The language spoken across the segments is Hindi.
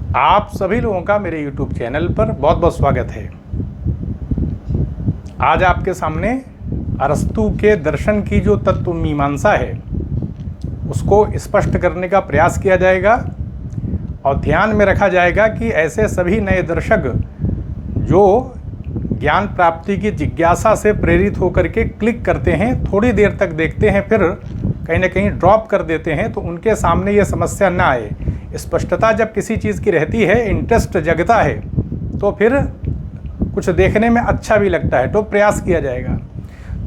आप सभी लोगों का मेरे YouTube चैनल पर बहुत बहुत स्वागत है। आज आपके सामने अरस्तु के दर्शन की जो तत्व मीमांसा है उसको स्पष्ट करने का प्रयास किया जाएगा और ध्यान में रखा जाएगा कि ऐसे सभी नए दर्शक जो ज्ञान प्राप्ति की जिज्ञासा से प्रेरित होकर के क्लिक करते हैं, थोड़ी देर तक देखते हैं, फिर कहीं ना कहीं ड्रॉप कर देते हैं, तो उनके सामने ये समस्या ना आए। स्पष्टता जब किसी चीज़ की रहती है, इंटरेस्ट जगता है, तो फिर कुछ देखने में अच्छा भी लगता है, तो प्रयास किया जाएगा।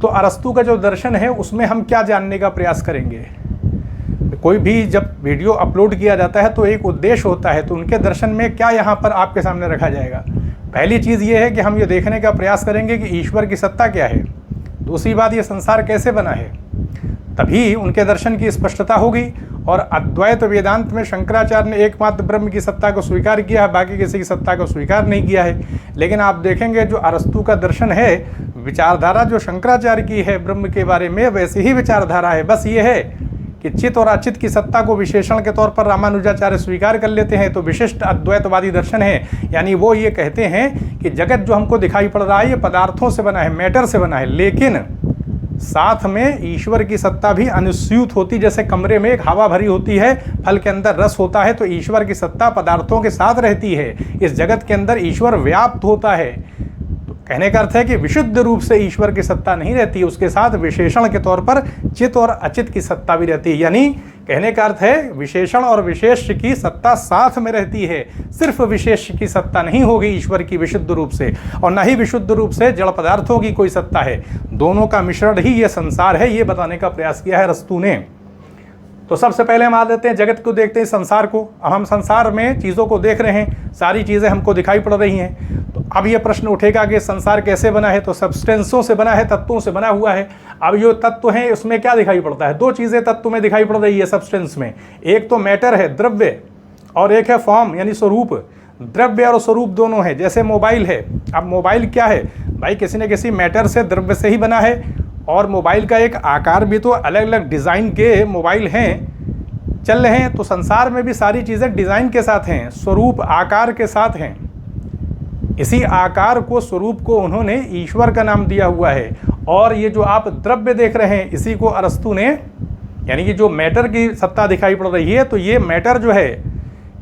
तो अरस्तु का जो दर्शन है उसमें हम क्या जानने का प्रयास करेंगे। कोई भी जब वीडियो अपलोड किया जाता है तो एक उद्देश्य होता है, तो उनके दर्शन में क्या यहाँ पर आपके सामने रखा जाएगा। पहली चीज़ ये है कि हम ये देखने का प्रयास करेंगे कि ईश्वर की सत्ता क्या है। दूसरी बात, ये संसार कैसे बना है, तभी उनके दर्शन की स्पष्टता होगी। और अद्वैत वेदांत में शंकराचार्य ने एकमात्र ब्रह्म की सत्ता को स्वीकार किया है, बाकी किसी की सत्ता को स्वीकार नहीं किया है। लेकिन आप देखेंगे जो अरस्तु का दर्शन है, विचारधारा जो शंकराचार्य की है ब्रह्म के बारे में, वैसी ही विचारधारा है। बस ये है कि चित्त और अचित की सत्ता को विशेषण के तौर पर रामानुजाचार्य स्वीकार कर लेते हैं, तो विशिष्ट अद्वैतवादी दर्शन है। यानी वो ये कहते हैं कि जगत जो हमको दिखाई पड़ रहा है ये पदार्थों से बना है, मैटर से बना है, लेकिन साथ में ईश्वर की सत्ता भी अनुस्यूत होती। जैसे कमरे में एक हवा भरी होती है, फल के अंदर रस होता है, तो ईश्वर की सत्ता पदार्थों के साथ रहती है। इस जगत के अंदर ईश्वर व्याप्त होता है। तो कहने का अर्थ है कि विशुद्ध रूप से ईश्वर की सत्ता नहीं रहती, उसके साथ विशेषण के तौर पर चित्त और अचित की सत्ता भी रहती है। यानी कहने का अर्थ है विशेषण और विशेष की सत्ता साथ में रहती है। सिर्फ विशेष की सत्ता नहीं होगी ईश्वर की विशुद्ध रूप से, और न ही विशुद्ध रूप से जड़ पदार्थों की कोई सत्ता है। दोनों का मिश्रण ही ये संसार है, ये बताने का प्रयास किया है अरस्तु ने। तो सबसे पहले हम आ देते हैं जगत को, देखते हैं संसार को। अब हम संसार में चीज़ों को देख रहे हैं, सारी चीज़ें हमको दिखाई पड़ रही हैं। तो अब ये प्रश्न उठेगा कि संसार कैसे बना है, तो सब्सटेंसों से बना है, तत्वों से बना हुआ है। अब जो तत्व हैं उसमें क्या दिखाई पड़ता है, दो चीज़ें तत्व में दिखाई पड़ रही है सब्सटेंस में। एक तो मैटर है, द्रव्य, और एक है फॉर्म यानी स्वरूप। द्रव्य और स्वरूप दोनों है। जैसे मोबाइल है, अब मोबाइल क्या है भाई, किसी न किसी मैटर से, द्रव्य से ही बना है। और मोबाइल का एक आकार भी, तो अलग अलग डिज़ाइन के मोबाइल हैं, चल रहे हैं। तो संसार में भी सारी चीज़ें डिज़ाइन के साथ हैं, स्वरूप आकार के साथ हैं। इसी आकार को, स्वरूप को उन्होंने ईश्वर का नाम दिया हुआ है। और ये जो आप द्रव्य देख रहे हैं, इसी को अरस्तु ने, यानी कि जो मैटर की सत्ता दिखाई पड़ रही है, तो ये मैटर जो है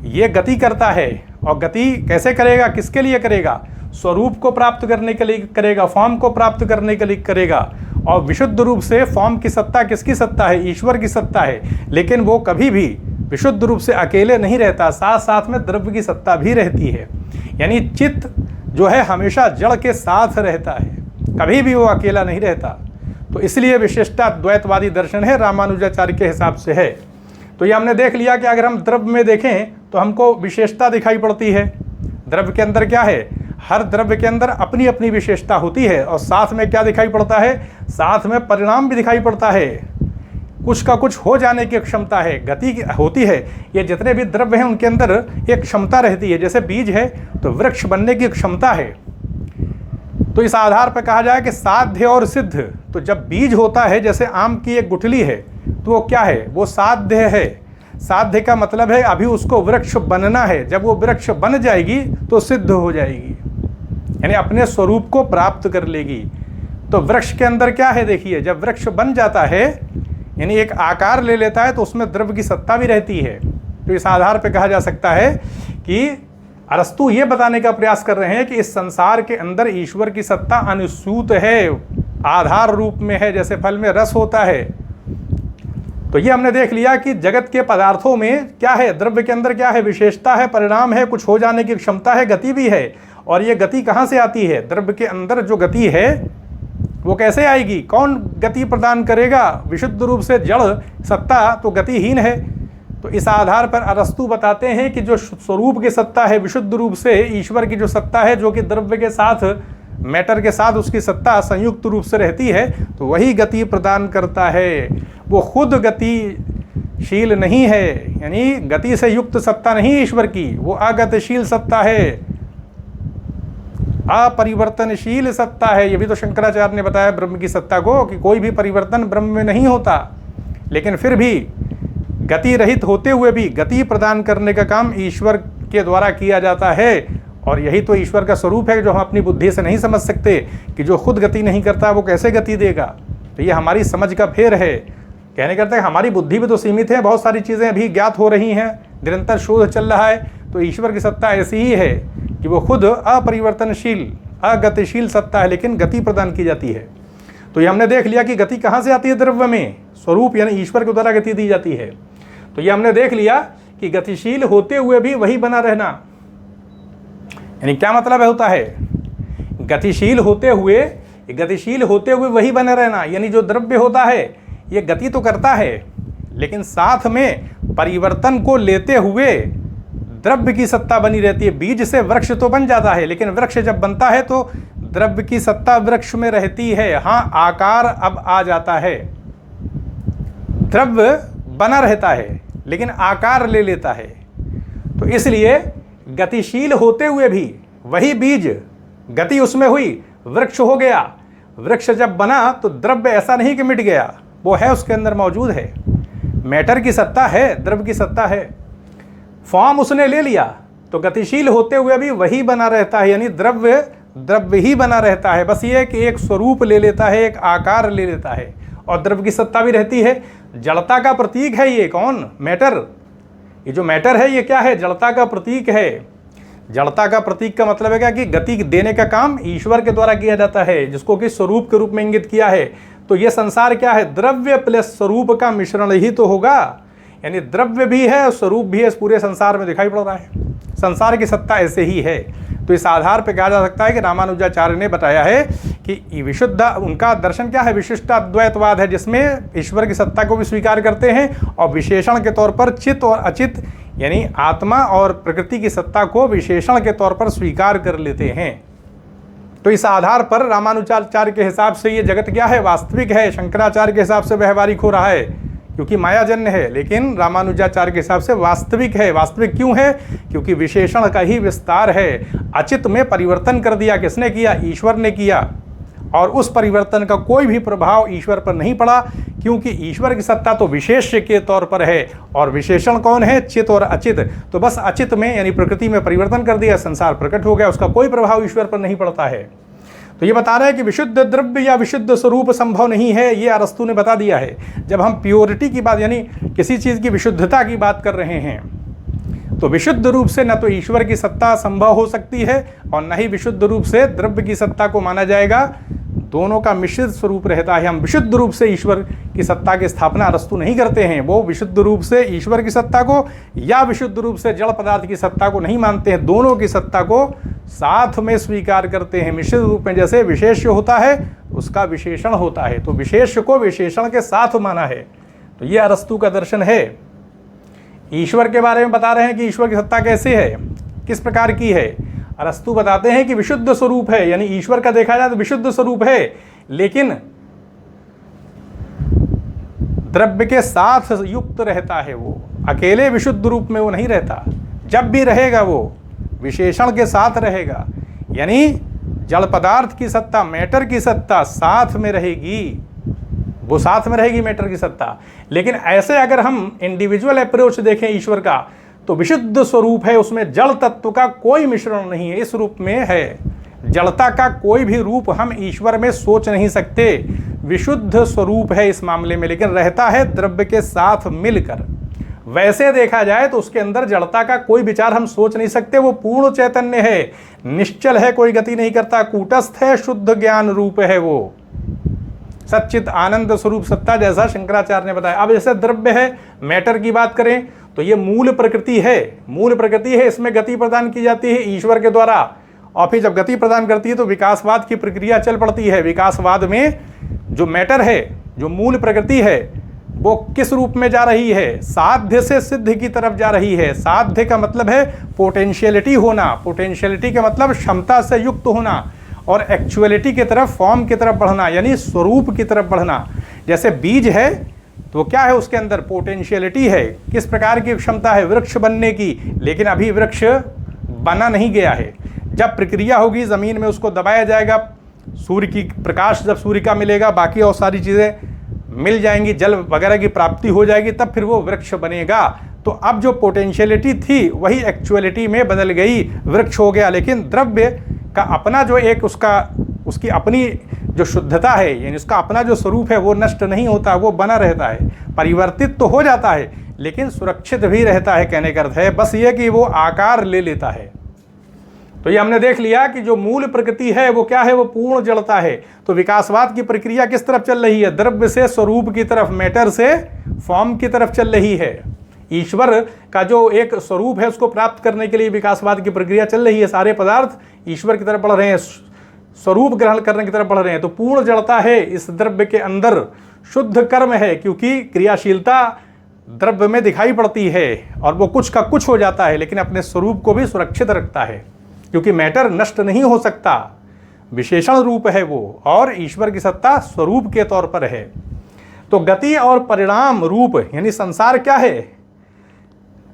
ये गति करता है। और गति कैसे करेगा, किसके लिए करेगा, स्वरूप को प्राप्त करने के लिए करेगा, फॉर्म को प्राप्त करने के लिए करेगा। और विशुद्ध रूप से फॉर्म की सत्ता किसकी सत्ता है, ईश्वर की सत्ता है। लेकिन वो कभी भी विशुद्ध रूप से अकेले नहीं रहता, साथ साथ में द्रव्य की सत्ता भी रहती है। यानी चित्त जो है हमेशा जड़ के साथ रहता है, कभी भी वो अकेला नहीं रहता। तो इसलिए विशिष्टा द्वैतवादी दर्शन है, रामानुजाचार्य के हिसाब से है। तो ये हमने देख लिया कि अगर हम द्रव्य में देखें तो हमको विशेषता दिखाई पड़ती है। द्रव्य के अंदर क्या है, हर द्रव्य के अंदर अपनी अपनी विशेषता होती है। और साथ में क्या दिखाई पड़ता है, साथ में परिणाम भी दिखाई पड़ता है। कुछ का कुछ हो जाने की क्षमता है, गति होती है। ये जितने भी द्रव्य हैं उनके अंदर एक क्षमता रहती है। जैसे बीज है तो वृक्ष बनने की क्षमता है। तो इस आधार पर कहा जाए कि साध्य और सिद्ध, तो जब बीज होता है, जैसे आम की एक गुठली है, तो वो क्या है, वो साध्य है। साध्य का मतलब है अभी उसको वृक्ष बनना है। जब वो वृक्ष बन जाएगी तो सिद्ध हो जाएगी, यानी अपने स्वरूप को प्राप्त कर लेगी। तो वृक्ष के अंदर क्या है, देखिए, जब वृक्ष बन जाता है यानी एक आकार ले लेता है, तो उसमें द्रव्य की सत्ता भी रहती है। तो इस आधार पर कहा जा सकता है कि अरस्तु ये बताने का प्रयास कर रहे हैं कि इस संसार के अंदर ईश्वर की सत्ता अनुस्यूत है, आधार रूप में है, जैसे फल में रस होता है। तो ये हमने देख लिया कि जगत के पदार्थों में क्या है, द्रव्य के अंदर क्या है, विशेषता है, परिणाम है, कुछ हो जाने की क्षमता है, गति भी है। और ये गति कहाँ से आती है, द्रव्य के अंदर जो गति है वो कैसे आएगी, कौन गति प्रदान करेगा, विशुद्ध रूप से जड़ सत्ता तो गतिहीन है। तो इस आधार पर अरस्तु बताते हैं कि जो स्वरूप की सत्ता है, विशुद्ध रूप से ईश्वर की जो सत्ता है, जो कि द्रव्य के साथ, मैटर के साथ उसकी सत्ता संयुक्त रूप से रहती है, तो वही गति प्रदान करता है। वो खुद गतिशील नहीं है, यानी गति से युक्त सत्ता नहीं ईश्वर की, वो अगतिशील सत्ता है, अपरिवर्तनशील सत्ता है। ये भी तो शंकराचार्य ने बताया ब्रह्म की सत्ता को, कि कोई भी परिवर्तन ब्रह्म में नहीं होता, लेकिन फिर भी गति रहित होते हुए भी गति प्रदान करने का काम ईश्वर के द्वारा किया जाता है। और यही तो ईश्वर का स्वरूप है जो हम अपनी बुद्धि से नहीं समझ सकते कि जो खुद गति नहीं करता वो कैसे गति देगा। तो ये हमारी समझ का फेर है। कहने करते हैं हमारी बुद्धि भी तो सीमित है, बहुत सारी चीज़ें अभी ज्ञात हो रही हैं, निरंतर शोध चल रहा है। तो ईश्वर की सत्ता ऐसी ही है कि वो खुद अपरिवर्तनशील अगतिशील सत्ता है, लेकिन गति प्रदान की जाती है। तो ये हमने देख लिया कि गति कहाँ से आती है द्रव्य में, स्वरूप यानी ईश्वर के द्वारा गति दी जाती है। तो ये हमने देख लिया कि गतिशील होते हुए भी वही बना रहना, यानी क्या मतलब होता है, गतिशील होते हुए वही बने रहना। यानी जो द्रव्य होता है ये गति तो करता है, लेकिन साथ में परिवर्तन को लेते हुए द्रव्य की सत्ता बनी रहती है। बीज से वृक्ष तो बन जाता है, लेकिन वृक्ष जब बनता है तो द्रव्य की सत्ता वृक्ष में रहती है। हाँ, आकार अब आ जाता है, द्रव्य बना रहता है लेकिन आकार ले लेता है। तो इसलिए गतिशील होते हुए भी वही बीज, गति उसमें हुई, वृक्ष हो गया। वृक्ष जब बना तो द्रव्य ऐसा नहीं कि मिट गया, वो है, उसके अंदर मौजूद है। मैटर की सत्ता है, द्रव्य की सत्ता है, फॉर्म उसने ले लिया। तो गतिशील होते हुए भी वही बना रहता है, यानी द्रव्य ही बना रहता है। बस ये कि एक स्वरूप ले लेता है, एक आकार ले लेता है, और द्रव्य की सत्ता भी रहती है। जड़ता का प्रतीक है ये कौन, मैटर। ये जो मैटर है ये क्या है, जड़ता का प्रतीक है। जड़ता का प्रतीक का मतलब है क्या कि गति देने का काम ईश्वर के द्वारा किया जाता है, जिसको कि स्वरूप के रूप में इंगित किया है। तो ये संसार क्या है, द्रव्य प्लस स्वरूप का मिश्रण ही तो होगा। यानी द्रव्य भी है और स्वरूप भी है, इस पूरे संसार में दिखाई पड़ रहा है। संसार की सत्ता ऐसे ही है। तो इस आधार पर कहा जा सकता है कि रामानुजाचार्य ने बताया है कि विशुद्ध, उनका दर्शन क्या है, विशिष्ट अद्वैतवाद है, जिसमें ईश्वर की सत्ता को भी स्वीकार करते हैं और विशेषण के तौर पर चित्त और अचित यानी आत्मा और प्रकृति की सत्ता को विशेषण के तौर पर स्वीकार कर लेते हैं। तो इस आधार पर रामानुजाचार्य के हिसाब से ये जगत क्या है, वास्तविक है। शंकराचार्य के हिसाब से व्यवहारिक हो रहा है क्योंकि मायाजन्य है, लेकिन रामानुजाचार्य के हिसाब से वास्तविक है। वास्तविक क्यों है, क्योंकि विशेषण का ही विस्तार है। अचित में परिवर्तन कर दिया, किसने किया, ईश्वर ने किया। और उस परिवर्तन का कोई भी प्रभाव ईश्वर पर नहीं पड़ा, क्योंकि ईश्वर की सत्ता तो विशेष्य के तौर पर है और विशेषण कौन है, चित और अचित। तो बस अचित में यानी प्रकृति में परिवर्तन कर दिया, संसार प्रकट हो गया, उसका कोई प्रभाव ईश्वर पर नहीं पड़ता है। तो ये बता रहे हैं कि विशुद्ध द्रव्य या विशुद्ध स्वरूप संभव नहीं है, ये अरस्तु ने बता दिया है। जब हम प्योरिटी की बात यानी किसी चीज़ की विशुद्धता की बात कर रहे हैं, तो विशुद्ध रूप से न तो ईश्वर की सत्ता संभव हो सकती है और न ही विशुद्ध रूप से द्रव्य की सत्ता को माना जाएगा। दोनों का मिश्रित स्वरूप रहता है। हम विशुद्ध रूप से ईश्वर की सत्ता की स्थापना अरस्तु नहीं करते हैं। वो विशुद्ध रूप से ईश्वर की सत्ता को या विशुद्ध रूप से जड़ पदार्थ की सत्ता को नहीं मानते हैं, दोनों की सत्ता को साथ में स्वीकार करते हैं। मिश्रित रूप में जैसे विशेष्य होता है उसका विशेषण होता है, तो विशेष्य को विशेषण के साथ माना है। तो ये अरस्तु का दर्शन है। ईश्वर के बारे में बता रहे हैं कि ईश्वर की सत्ता कैसे है, किस प्रकार की है। अरस्तु बताते हैं कि विशुद्ध स्वरूप है, यानी ईश्वर का देखा जाए तो विशुद्ध स्वरूप है, लेकिन द्रव्य के साथ युक्त रहता है। वो अकेले विशुद्ध रूप में वो नहीं रहता, जब भी रहेगा वो विशेषण के साथ रहेगा। यानी जड़ पदार्थ की सत्ता, मैटर की सत्ता साथ में रहेगी, वो साथ में रहेगी मैटर की सत्ता। लेकिन ऐसे अगर हम इंडिविजुअल अप्रोच देखें ईश्वर का, तो विशुद्ध स्वरूप है, उसमें जड़ तत्व का कोई मिश्रण नहीं है। इस रूप में है, जड़ता का कोई भी रूप हम ईश्वर में सोच नहीं सकते। विशुद्ध स्वरूप है इस मामले में, लेकिन रहता है द्रव्य के साथ मिलकर। वैसे देखा जाए तो उसके अंदर जड़ता का कोई विचार हम सोच नहीं सकते। वो पूर्ण चैतन्य है, निश्चल है, कोई गति नहीं करता, कूटस्थ है, शुद्ध ज्ञान रूप है, वो सच्चित आनंद स्वरूप सत्ता, जैसा शंकराचार्य ने बताया। अब जैसे द्रव्य है, मैटर की बात करें तो ये मूल प्रकृति है, मूल प्रकृति है, इसमें गति प्रदान की जाती है ईश्वर के द्वारा। और फिर जब गति प्रदान करती है तो विकासवाद की प्रक्रिया चल पड़ती है। विकासवाद में जो मैटर है, जो मूल प्रकृति है, वो किस रूप में जा रही है, साध्य से सिद्ध की तरफ जा रही है। साध्य का मतलब है पोटेंशियलिटी होना, पोटेंशियलिटी का मतलब क्षमता से युक्त होना, और एक्चुअलिटी की तरफ, फॉर्म की तरफ बढ़ना, यानी स्वरूप की तरफ बढ़ना। जैसे बीज है तो क्या है, उसके अंदर पोटेंशियलिटी है, किस प्रकार की क्षमता है, वृक्ष बनने की, लेकिन अभी वृक्ष बना नहीं गया है। जब प्रक्रिया होगी ज़मीन में उसको दबाया जाएगा, सूर्य की प्रकाश जब सूर्य का मिलेगा, बाकी और सारी चीज़ें मिल जाएंगी, जल वगैरह की प्राप्ति हो जाएगी, तब फिर वो वृक्ष बनेगा। तो अब जो पोटेंशियलिटी थी वही एक्चुअलिटी में बदल गई, वृक्ष हो गया। लेकिन द्रव्य का अपना जो एक उसकी अपनी जो शुद्धता है, यानी उसका अपना जो स्वरूप है वो नष्ट नहीं होता, वो बना रहता है। परिवर्तित तो हो जाता है लेकिन सुरक्षित भी रहता है, कहने का अर्थ है बस ये कि वो आकार ले लेता है। तो ये हमने देख लिया कि जो मूल प्रकृति है वो क्या है, वो पूर्ण जड़ता है। तो विकासवाद की प्रक्रिया किस तरफ चल रही है, द्रव्य से स्वरूप की तरफ, मैटर से फॉर्म की तरफ चल रही है। ईश्वर का जो एक स्वरूप है उसको प्राप्त करने के लिए विकासवाद की प्रक्रिया चल रही है। सारे पदार्थ ईश्वर की तरफ बढ़ रहे हैं, स्वरूप ग्रहण करने की तरफ बढ़ रहे हैं। तो पूर्ण जड़ता है इस द्रव्य के अंदर, शुद्ध कर्म है क्योंकि क्रियाशीलता द्रव्य में दिखाई पड़ती है और वो कुछ का कुछ हो जाता है लेकिन अपने स्वरूप को भी सुरक्षित रखता है क्योंकि मैटर नष्ट नहीं हो सकता, विशेषण रूप है वो, और ईश्वर की सत्ता स्वरूप के तौर पर है। तो गति और परिणाम रूप यानी संसार क्या है,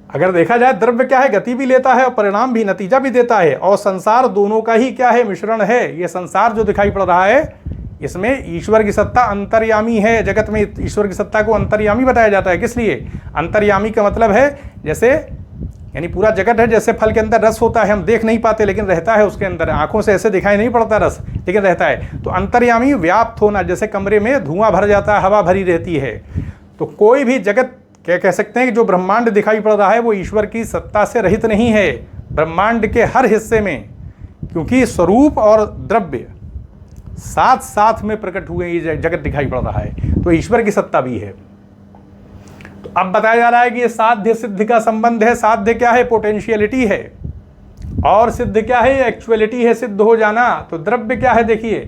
अगर देखा जाए द्रव्य क्या है, गति भी लेता है और परिणाम भी, नतीजा भी देता है, और संसार दोनों का ही क्या है, मिश्रण है। ये संसार जो दिखाई पड़ रहा है इसमें ईश्वर की सत्ता अंतर्यामी है। जगत में ईश्वर की सत्ता को अंतर्यामी बताया जाता है। किस लिए? अंतर्यामी का मतलब है जैसे, यानी पूरा जगत है जैसे फल के अंदर रस होता है, हम देख नहीं पाते लेकिन रहता है उसके अंदर, आंखों से ऐसे दिखाई नहीं पड़ता रस लेकिन रहता है। तो अंतर्यामी व्याप्त होना, जैसे कमरे में धुआं भर जाता है, हवा भरी रहती है। तो कोई भी जगत क्या कह सकते हैं कि जो ब्रह्मांड दिखाई पड़ रहा है वो ईश्वर की सत्ता से रहित नहीं है। ब्रह्मांड के हर हिस्से में, क्योंकि स्वरूप और द्रव्य साथ साथ में प्रकट हुए ये जगत दिखाई पड़ रहा है, तो ईश्वर की सत्ता भी है। तो अब बताया जा रहा है कि ये साध्य सिद्ध का संबंध है। साध्य क्या है? पोटेंशियलिटी है, और सिद्ध क्या है? एक्चुअलिटी है, सिद्ध हो जाना। तो द्रव्य क्या है? देखिए,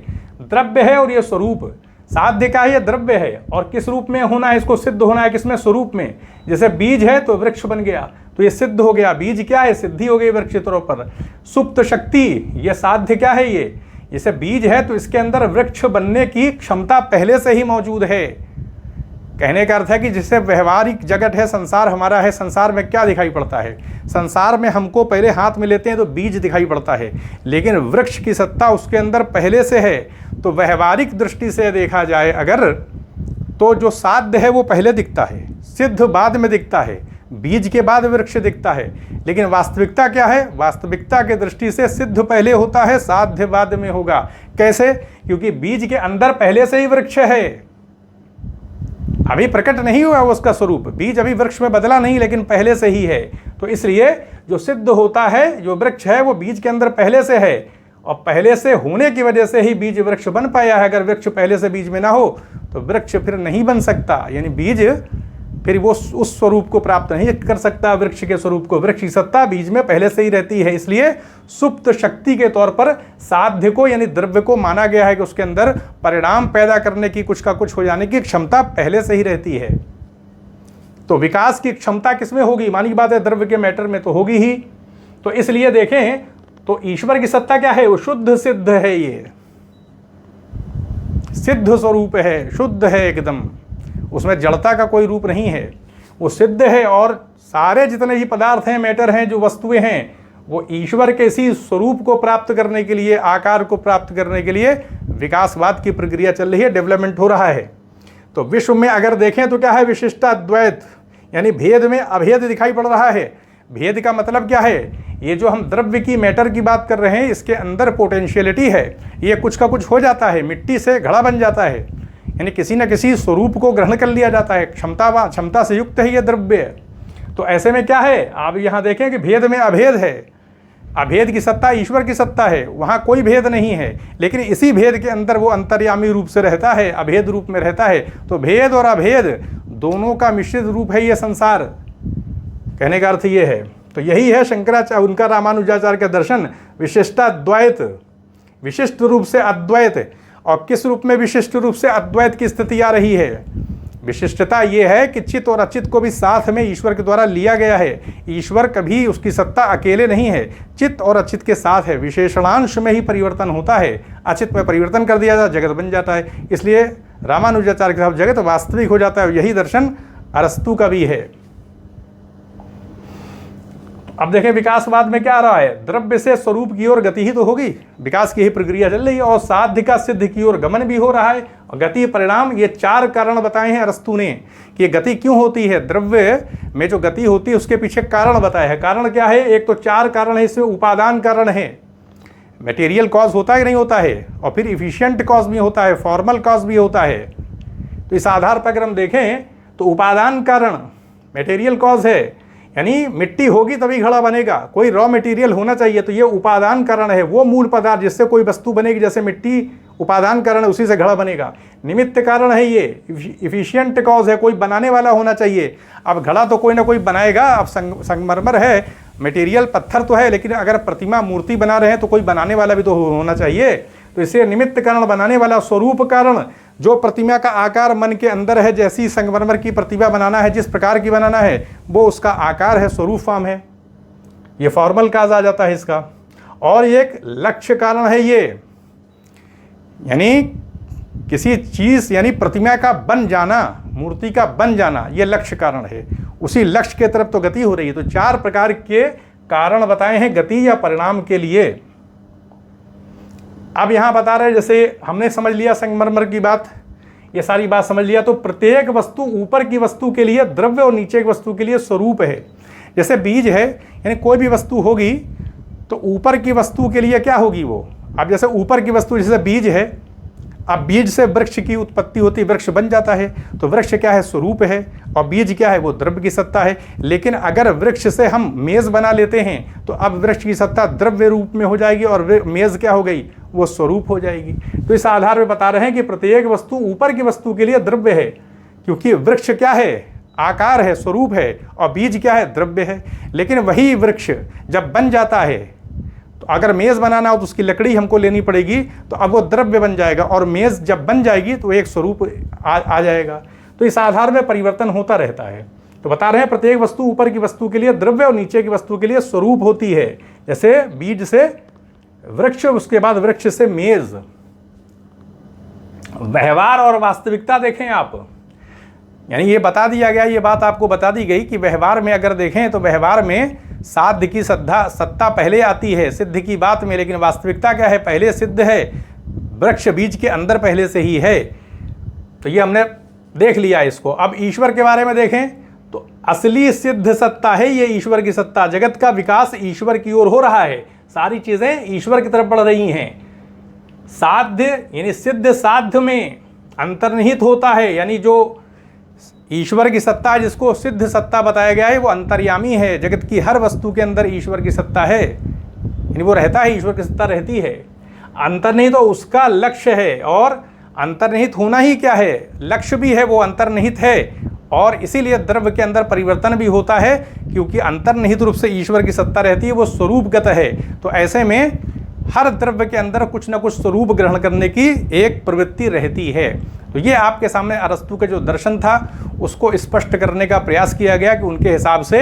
द्रव्य है और ये स्वरूप। साध्य क्या है? ये द्रव्य है, और किस रूप में होना है इसको? सिद्ध होना है किसमें? स्वरूप में। जैसे बीज है तो वृक्ष बन गया, तो ये सिद्ध हो गया। बीज क्या है? सिद्धि हो गई वृक्ष के तौर पर। सुप्त शक्ति, ये साध्य क्या है? ये जैसे बीज है तो इसके अंदर वृक्ष बनने की क्षमता पहले से ही मौजूद है। कहने का अर्थ है कि जैसे व्यवहारिक जगत है, संसार हमारा है, संसार में क्या दिखाई पड़ता है? संसार में हमको पहले हाथ में लेते हैं तो बीज दिखाई पड़ता है, लेकिन वृक्ष की सत्ता उसके अंदर पहले से है। तो व्यवहारिक दृष्टि से देखा जाए अगर, तो जो साध्य है वो पहले दिखता है, सिद्ध बाद में दिखता है, बीज के बाद वृक्ष दिखता है। लेकिन वास्तविकता क्या है? वास्तविकता के दृष्टि से सिद्ध पहले होता है, साध्य बाद में होगा। कैसे? क्योंकि बीज के अंदर पहले से ही वृक्ष है, अभी प्रकट नहीं हुआ उसका स्वरूप। बीज अभी वृक्ष में बदला नहीं, लेकिन पहले से ही है। तो इसलिए जो सिद्ध होता है, जो वृक्ष है, वो बीज के अंदर पहले से है, और पहले से होने की वजह से ही बीज वृक्ष बन पाया है। अगर वृक्ष पहले से बीज में ना हो तो वृक्ष फिर नहीं बन सकता, यानी बीज फिर वो उस स्वरूप को प्राप्त नहीं कर सकता, वृक्ष के स्वरूप को। वृक्ष की सत्ता बीज में पहले से ही रहती है। इसलिए सुप्त शक्ति के तौर पर साध्य को, यानी द्रव्य को माना गया है कि उसके अंदर परिणाम पैदा करने की, कुछ का कुछ हो जाने की क्षमता पहले से ही रहती है। तो विकास की क्षमता किसमें होगी? मानी बात है, द्रव्य के मैटर में तो होगी ही। तो इसलिए देखें तो ईश्वर की सत्ता क्या है? वो शुद्ध सिद्ध है, ये सिद्ध स्वरूप है, शुद्ध है एकदम, उसमें जड़ता का कोई रूप नहीं है, वो सिद्ध है। और सारे जितने भी पदार्थ हैं, मैटर हैं, जो वस्तुएं हैं, वो ईश्वर के इसी स्वरूप को प्राप्त करने के लिए, आकार को प्राप्त करने के लिए विकासवाद की प्रक्रिया चल रही है, डेवलपमेंट हो रहा है। तो विश्व में अगर देखें तो क्या है? विशिष्टाद्वैत, यानी भेद में अभेद दिखाई पड़ रहा है। भेद का मतलब क्या है? ये जो हम द्रव्य की, मैटर की बात कर रहे हैं, इसके अंदर पोटेंशियलिटी है, ये कुछ का कुछ हो जाता है, मिट्टी से घड़ा बन जाता है, यानी किसी न किसी स्वरूप को ग्रहण कर लिया जाता है, क्षमता से युक्त है ये द्रव्य। तो ऐसे में क्या है? आप यहाँ देखें कि भेद में अभेद है, अभेद की सत्ता ईश्वर की सत्ता है, वहाँ कोई भेद नहीं है, लेकिन इसी भेद के अंदर वो अंतर्यामी रूप से रहता है, अभेद रूप में रहता है। तो भेद और अभेद दोनों का मिश्रित रूप है ये संसार, कहने का अर्थ ये है। तो यही है शंकराचार्य, उनका रामानुजाचार्य का दर्शन, विशिष्टाद्वैत, विशिष्ट रूप से अद्वैत। और किस रूप में विशिष्ट रूप से अद्वैत की स्थिति आ रही है? विशिष्टता ये है कि चित्त और अचित को भी साथ में ईश्वर के द्वारा लिया गया है। ईश्वर कभी, उसकी सत्ता अकेले नहीं है, चित्त और अचित के साथ है। विशेषणांश में ही परिवर्तन होता है, अचित में परिवर्तन कर दिया जाता है, जगत बन जाता है। इसलिए रामानुजाचार्य के साथ जगत वास्तविक हो जाता है। यही दर्शन अरस्तु का भी है। अब देखें विकासवाद में क्या आ रहा है? द्रव्य से स्वरूप की ओर गति ही तो होगी, विकास की ही प्रक्रिया चल रही है, और साध्य का सिद्ध की ओर गमन भी हो रहा है, और गति परिणाम, ये 4 कारण बताए हैं अरस्तु ने कि गति क्यों होती है। द्रव्य में जो गति होती है उसके पीछे कारण बताया है। कारण क्या है? एक तो 4 कारण है, इसमें उपादान कारण है, मटेरियल कॉज होता है कि नहीं होता है, और फिर इफिशिएंट कॉज भी होता है, फॉर्मल कॉज भी होता है। तो इस आधार पर अगर हम देखें तो उपादान कारण मटेरियल कॉज है, यानी मिट्टी होगी तभी घड़ा बनेगा, कोई रॉ मटेरियल होना चाहिए, तो ये उपादान कारण है, वो मूल पदार्थ जिससे कोई वस्तु बनेगी, जैसे मिट्टी उपादान कारण है, उसी से घड़ा बनेगा। निमित्त कारण है, ये इफिशिएंट कॉज है, कोई बनाने वाला होना चाहिए। अब घड़ा तो कोई ना कोई बनाएगा। अब संगमरमर है, मटेरियल पत्थर तो है, लेकिन अगर प्रतिमा मूर्ति बना रहे हैं तो कोई बनाने वाला भी तो होना चाहिए। तो इसे निमित्त कारण, बनाने वाला। स्वरूप कारण, जो प्रतिमा का आकार मन के अंदर है, जैसी संगमरमर की प्रतिमा बनाना है, जिस प्रकार की बनाना है, वो उसका आकार है, स्वरूप फॉर्म है, ये फॉर्मल काज आ जाता है इसका। और एक लक्ष्य कारण है ये, यानी किसी चीज़, यानी प्रतिमा का बन जाना, मूर्ति का बन जाना, ये लक्ष्य कारण है। उसी लक्ष्य के तरफ तो गति हो रही है। तो 4 प्रकार के कारण बताए हैं गति या परिणाम के लिए। अब यहाँ बता रहे, जैसे हमने समझ लिया संगमरमर की बात, ये सारी बात समझ लिया, तो प्रत्येक वस्तु, ऊपर की वस्तु के लिए द्रव्य और नीचे की वस्तु के लिए स्वरूप है। जैसे बीज है, यानी कोई भी वस्तु होगी तो ऊपर की वस्तु के लिए क्या होगी वो। अब जैसे ऊपर की वस्तु, जैसे बीज है, अब बीज से वृक्ष की उत्पत्ति होती है, वृक्ष बन जाता है, तो वृक्ष क्या है? स्वरूप है। और बीज क्या है? वो द्रव्य की सत्ता है। लेकिन अगर वृक्ष से हम मेज बना लेते हैं तो अब वृक्ष की सत्ता द्रव्य रूप में हो जाएगी और मेज क्या हो गई? वो स्वरूप हो जाएगी। तो इस आधार पर बता रहे हैं कि प्रत्येक वस्तु ऊपर की वस्तु के लिए द्रव्य है, क्योंकि वृक्ष क्या है? आकार है, स्वरूप है, और बीज क्या है? द्रव्य है। लेकिन वही वृक्ष जब बन जाता है, तो अगर मेज बनाना हो तो उसकी लकड़ी हमको लेनी पड़ेगी, तो अब वो द्रव्य बन जाएगा, और मेज जब बन जाएगी तो एक स्वरूप आ जाएगा। तो इस आधार में परिवर्तन होता रहता है। तो बता रहे हैं प्रत्येक वस्तु ऊपर की वस्तु के लिए द्रव्य और नीचे की वस्तु के लिए स्वरूप होती है। जैसे बीज से वृक्ष, उसके बाद वृक्ष से मेज। व्यवहार और वास्तविकता देखें आप, यानी ये बता दिया गया, ये बात आपको बता दी गई कि व्यवहार में अगर देखें तो व्यवहार में साध्य की सत्ता पहले आती है सिद्ध की बात में, लेकिन वास्तविकता क्या है? पहले सिद्ध है, वृक्ष बीज के अंदर पहले से ही है। तो ये हमने देख लिया इसको। अब ईश्वर के बारे में देखें तो असली सिद्ध सत्ता है ये ईश्वर की सत्ता। जगत का विकास ईश्वर की ओर हो रहा है, सारी चीज़ें ईश्वर की तरफ बढ़ रही हैं। साध्य यानी सिद्ध साध्य में अंतर्निहित होता है, यानी जो ईश्वर की सत्ता है, जिसको सिद्ध सत्ता बताया गया है, वो अंतर्यामी है। जगत की हर वस्तु के अंदर ईश्वर की सत्ता है, यानी वो रहता है, ईश्वर की सत्ता रहती है। अंतर्निहित तो उसका लक्ष्य है, और अंतर्निहित होना ही क्या है? लक्ष्य भी है, वो अंतर्निहित है। और इसीलिए द्रव्य के अंदर परिवर्तन भी होता है, क्योंकि अंतर्निहित रूप से ईश्वर की सत्ता रहती है, वो स्वरूपगत है। तो ऐसे में हर द्रव्य के अंदर कुछ न कुछ स्वरूप ग्रहण करने की एक प्रवृत्ति रहती है। तो ये आपके सामने अरस्तु का जो दर्शन था उसको स्पष्ट करने का प्रयास किया गया कि उनके हिसाब से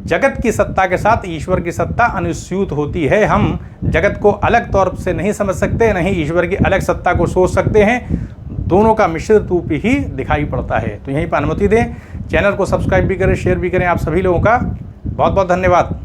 जगत की सत्ता के साथ ईश्वर की सत्ता अनुस्यूत होती है। हम जगत को अलग तौर से नहीं समझ सकते, नहीं ईश्वर की अलग सत्ता को सोच सकते हैं, दोनों का मिश्रित रूप ही दिखाई पड़ता है। तो यहीं पर अनुमति दें, चैनल को सब्सक्राइब भी करें, शेयर भी करें। आप सभी लोगों का बहुत बहुत धन्यवाद।